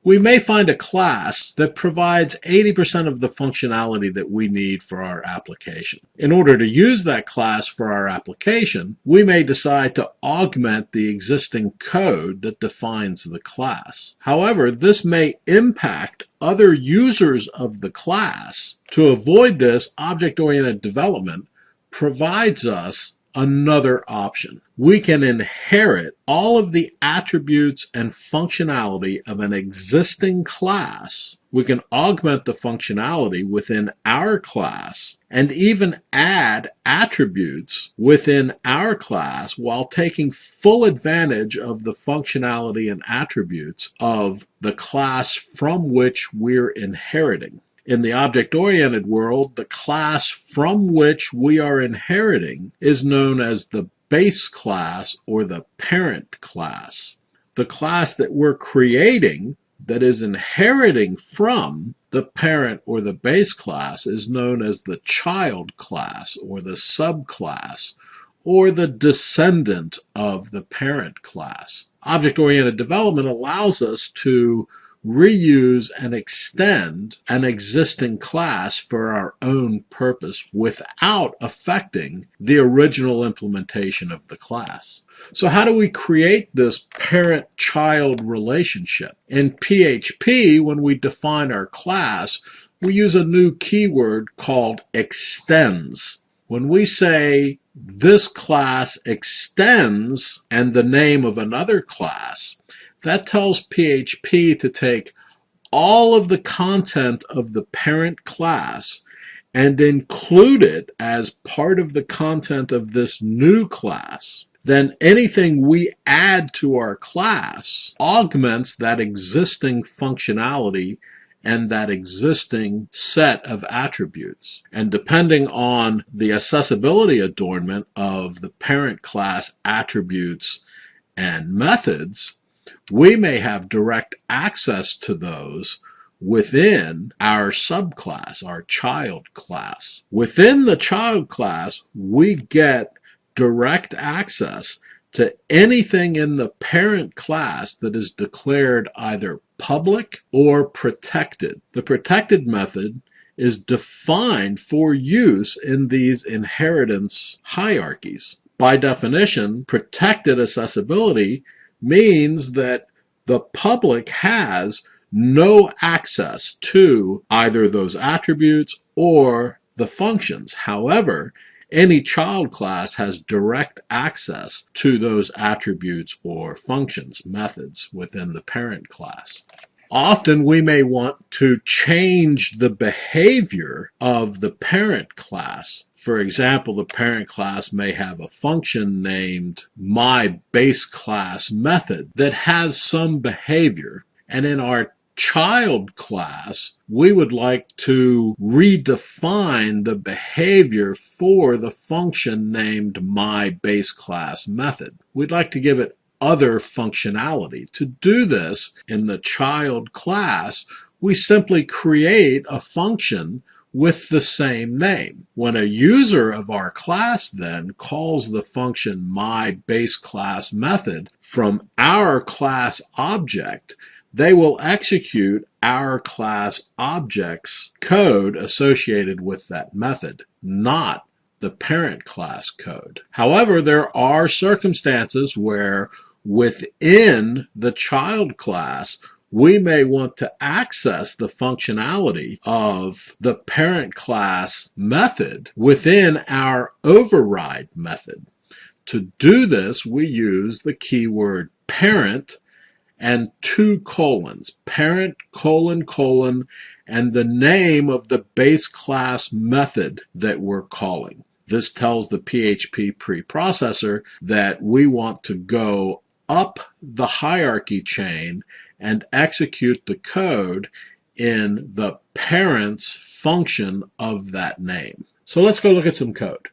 We may find a class that provides 80% of the functionality that we need for our application. In order to use that class for our application, we may decide to augment the existing code that defines the class. However, this may impact other users of the class. To avoid this, object-oriented development provides us another option. We can inherit all of the attributes and functionality of an existing class. We can augment the functionality within our class and even add attributes within our class while taking full advantage of the functionality and attributes of the class from which we're inheriting. In the object-oriented world, the class from which we are inheriting is known as the base class or the parent class. The class that we're creating that is inheriting from the parent or the base class is known as the child class or the subclass or the descendant of the parent class. Object-oriented development allows us to reuse and extend an existing class for our own purpose without affecting the original implementation of the class. So how do we create this parent-child relationship? In PHP, when we define our class, we use a new keyword called extends. When we say this class extends and the name of another class, that tells PHP to take all of the content of the parent class and include it as part of the content of this new class. Then anything we add to our class augments that existing functionality and that existing set of attributes. And depending on the accessibility adornment of the parent class attributes and methods, we may have direct access to those within our subclass, our child class. Within the child class, we get direct access to anything in the parent class that is declared either public or protected. The protected method is defined for use in these inheritance hierarchies. By definition, protected accessibility means that the public has no access to either those attributes or the functions. However, any child class has direct access to those attributes or functions, methods within the parent class. Often we may want to change the behavior of the parent class. For example, the parent class may have a function named myBaseClassMethod that has some behavior. And in our child class, we would like to redefine the behavior for the function named myBaseClassMethod. We'd like to give it other functionality. To do this in the child class, we simply create a function with the same name. When a user of our class then calls the function myBaseClassMethod from our class object, they will execute our class object's code associated with that method, not the parent class code. However, there are circumstances where within the child class, we may want to access the functionality of the parent class method within our override method. To do this, we use the keyword parent and 2 colons, parent : and the name of the base class method that we're calling. This tells the PHP preprocessor that we want to go up the hierarchy chain and execute the code in the parent's function of that name. So let's go look at some code.